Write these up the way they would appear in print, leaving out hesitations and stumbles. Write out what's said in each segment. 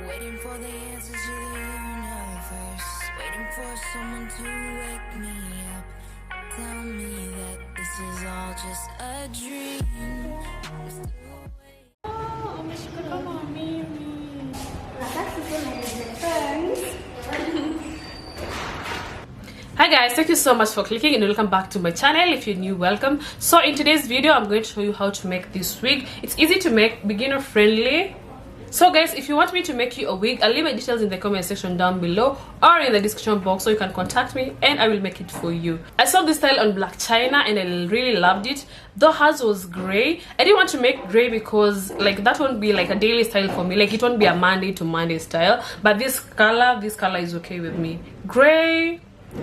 Waiting for the answers to the universe, waiting for someone to wake me up, tell me that this is all just a dream. Hi guys, thank you so much for clicking and welcome back to my channel. If you're new, welcome. So in today's video I'm going to show you how to make this wig. It's easy to make, beginner friendly. So guys, if you want me to make you a wig, I'll leave my details in the comment section down below or in the description box, so you can contact me and I will make it for you. I saw this style on Black China and I really loved it. Though hers was gray, I didn't want to make gray because like that won't be like a daily style for me. Like it won't be a Monday to Monday style. But this color is okay with me. Gray,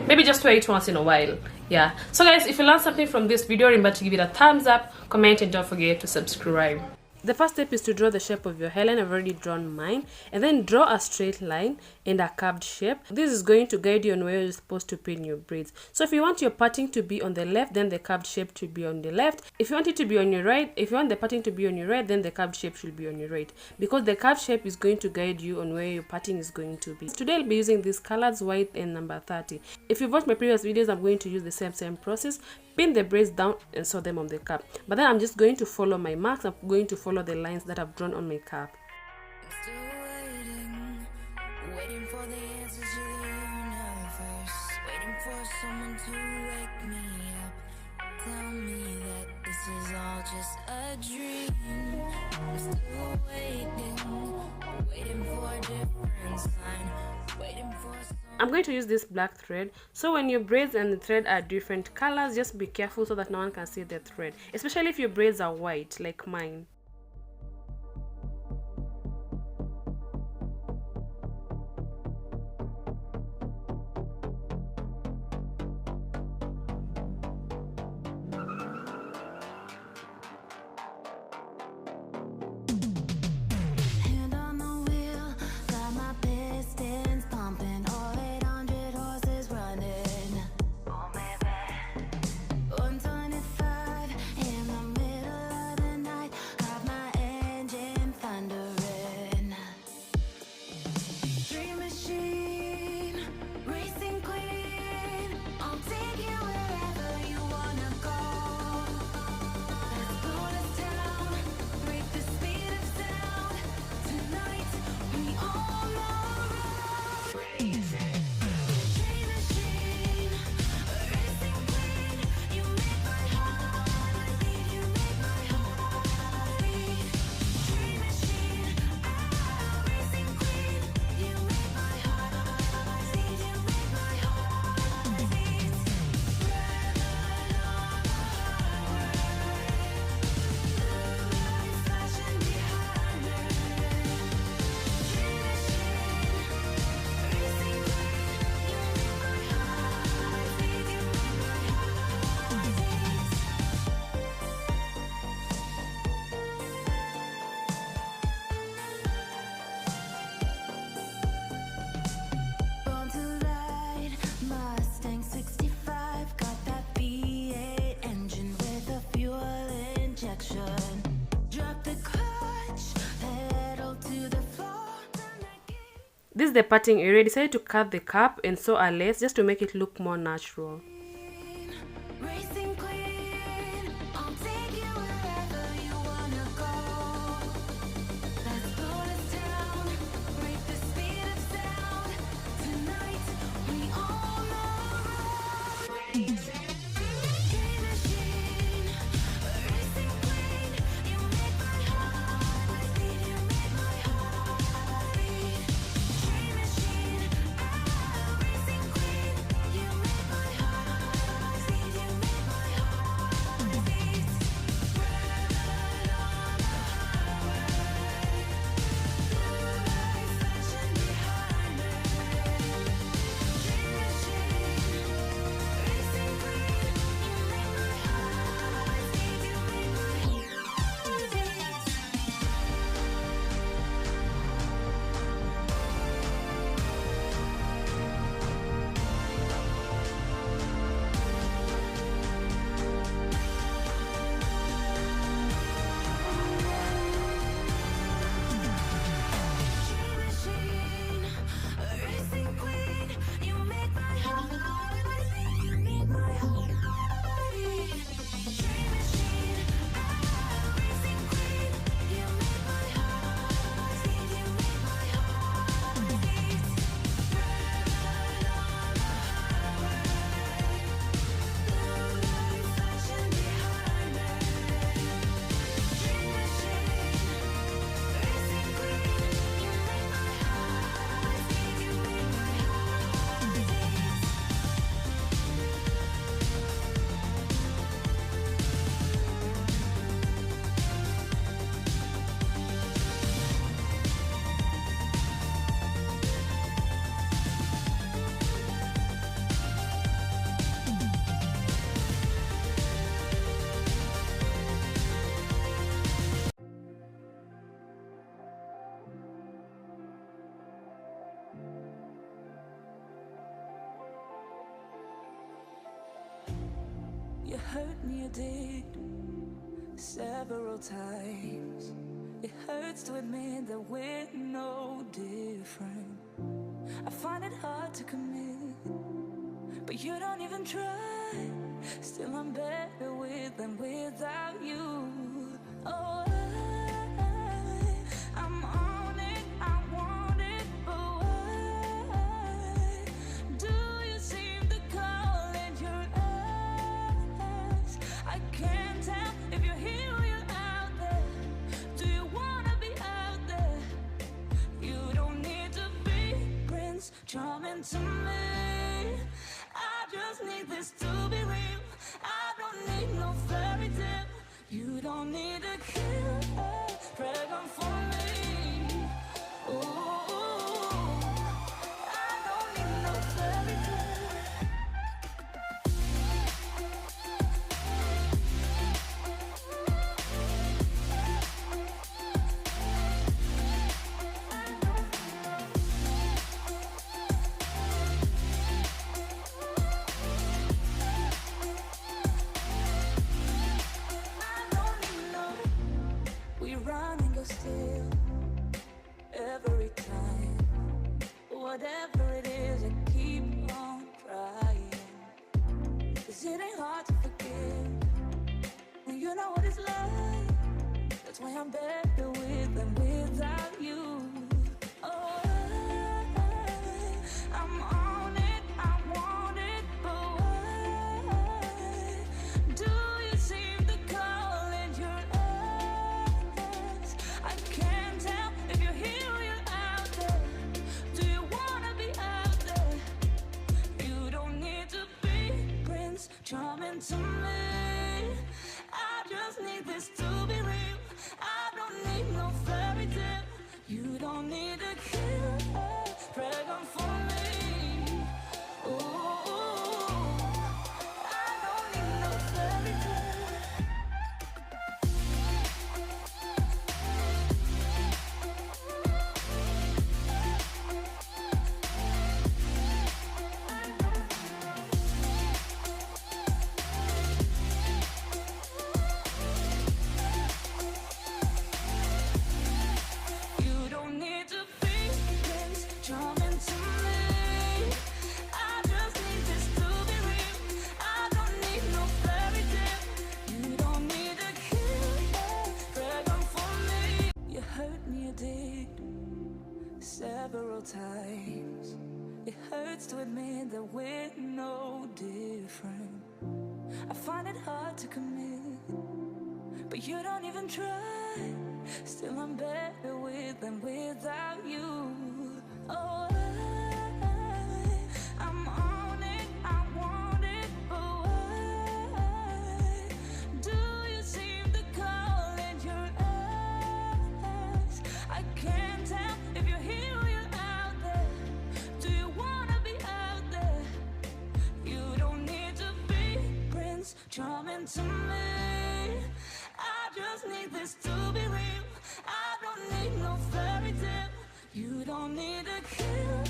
maybe just wear it once in a while. Yeah. So guys, if you learned something from this video, remember to give it a thumbs up, comment, and don't forget to subscribe. The first step is to draw the shape of your hairline. I've already drawn mine. And then draw a straight line and a curved shape. This is going to guide you on where you're supposed to pin your braids. So if you want your parting to be on the left, then the curved shape to be on the left. If you want it to be on your right, if you want the parting to be on your right, then the curved shape should be on your right. Because the curved shape is going to guide you on where your parting is going to be. Today I'll be using these colors, white and number 30. If you've watched my previous videos, I'm going to use the same process. Pin the braids down and sew them on the cap. But then I'm just going to follow my marks. I'm going to follow the lines that I've drawn on my cap. Waiting for the answers to the universe, waiting for someone to wake me up, tell me that this is all just a dream. I'm still waiting for a different sign, waiting for I'm going to use this black thread. So when your braids and the thread are different colors, just be careful so that no one can see the thread, especially if your braids are white like mine. This is the parting area. I decided to cut the cap and sew a lace just to make it look more natural. hurt me, you did, several times. It hurts to admit that we're no different. I find it hard to commit, but you don't even try. Still I'm better with than without you. Oh, I'm on it, I want it, but why do you seem to call in your eyes? I can't tell if you're here or you're out there. Do you wanna be out there? You don't need to be Prince Charming to me. I just need this to be real. I don't need no fairy tale. You don't need a killer dragon for me. Ooh, I don't need no fairy tale. Still, every time, whatever it is, I keep on trying. 'Cause it ain't hard to forgive when you know what it's like. That's why I'm better with than without you. Oh, I'm on it, I want it, but why do you seem to call in your eyes? I can't tell if you're here or you're out there. Do you wanna be out there? You don't need to be Prince Charming to me. I just need this to be real. I don't need no fairy tale. You don't need a killer dragon for me. Ooh, I don't need no fairy tale. You don't need to be Prince Charming to me. I just need this to be real. I don't need no fairy tale. You don't need a killer dragon for me. You hurt me, you did, several times. It hurts to admit that we're no different. I find it hard to commit, but you don't even try. Still I'm better with than without you. Oh, I'm on it, I want it, but why do you seem to call in your eyes? I can't tell if you're here or you're out there. Do you wanna be out there? You don't need to be Prince Charming to me. I just need this to be real. I don't need no fairy tale. You don't need a killer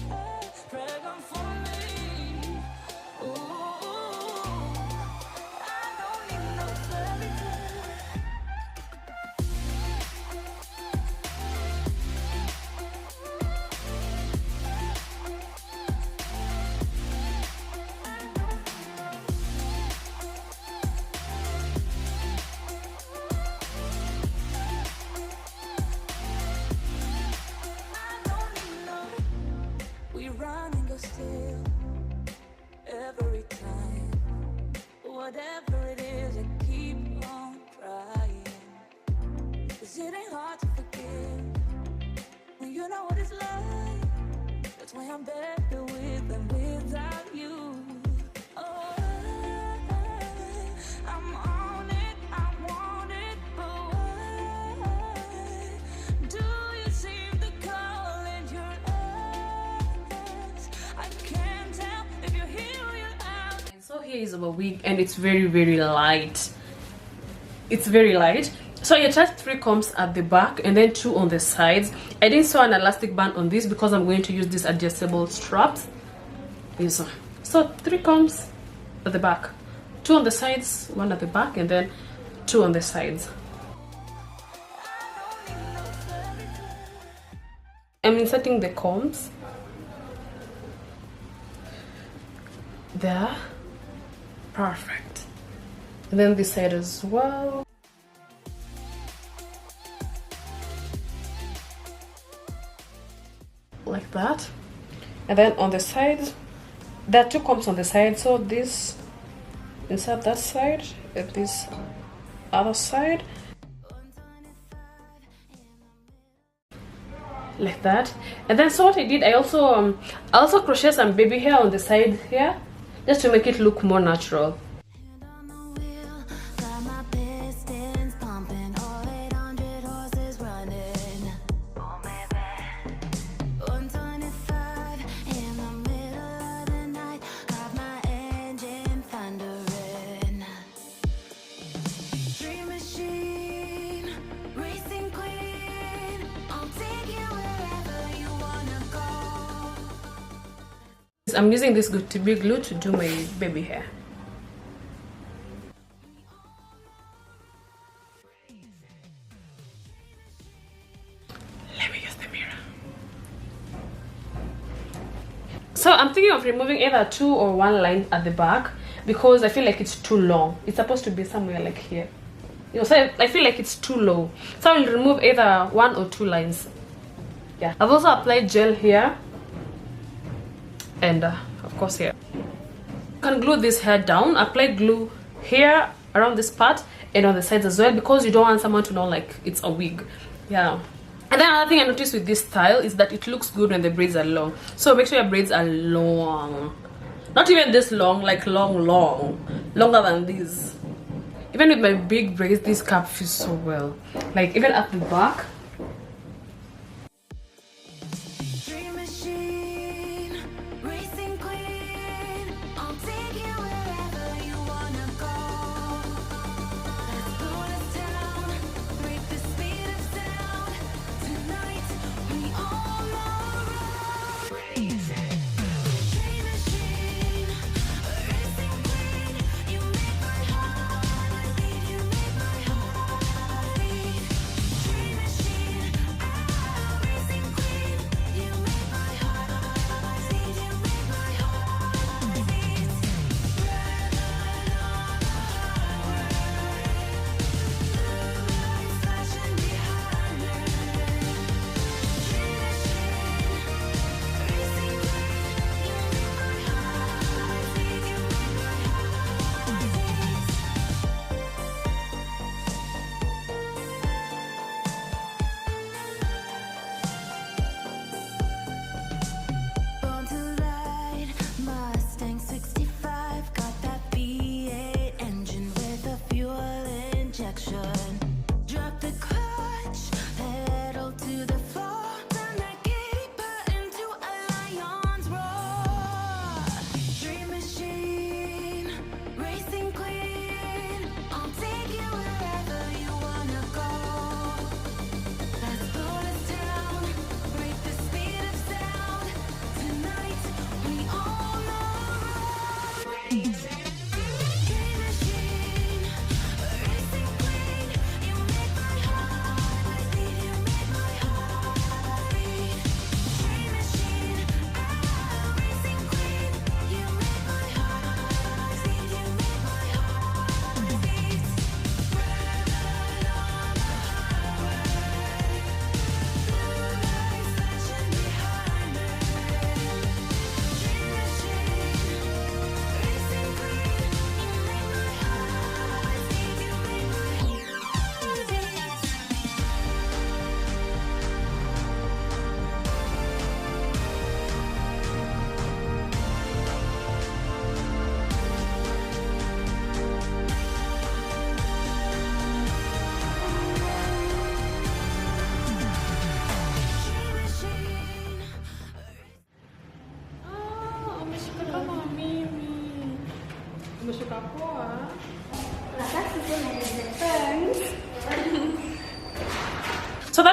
dragon for me. Ooh, I don't need no fairy tale. We run and go still, every time. Whatever it is, I keep on trying. 'Cause it ain't hard to forgive when you know what it's like. That's why I'm better with than without you. Oh, I'm on it, I want it, but why do you seem to call in your eyes? I can't tell if you're here or you're out. And so here is our wig, and it's very light. It's very light. So I attached 3 combs at the back and then 2 on the sides. I didn't sew an elastic band on this because I'm going to use these adjustable straps. So 3 combs at the back, 2 on the sides, 1 at the back, and then 2 on the sides. I'm inserting the combs there. Perfect. And then this side as well. Like that. And then on the sides, there are 2 combs on the side, so this insert that side and this other side. Like that. And then so what I did, I also crochet some baby hair on the side here, just to make it look more natural. I'm using this to be glue to do my baby hair. Let me use the mirror. So I'm thinking of removing either 2 or 1 line at the back, because I feel like it's too long. It's supposed to be somewhere like here. You know, so I feel like it's too low. So I will remove either 1 or 2 lines. Yeah. I've also applied gel here. And of course here. You can glue this hair down. Apply glue here around this part and on the sides as well, because you don't want someone to know like it's a wig. Yeah. And then another thing I noticed with this style is that it looks good when the braids are long. So make sure your braids are long. Not even this long, like long. Longer than this. Even with my big braids, this cap fits so well. Like even at the back.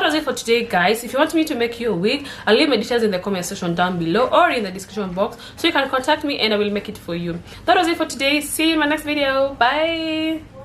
that was it for today, guys. If you want me to make you a wig, I'll leave my details in the comment section down below or in the description box, so you can contact me and I will make it for you. That was it for today. See you in my next video. Bye.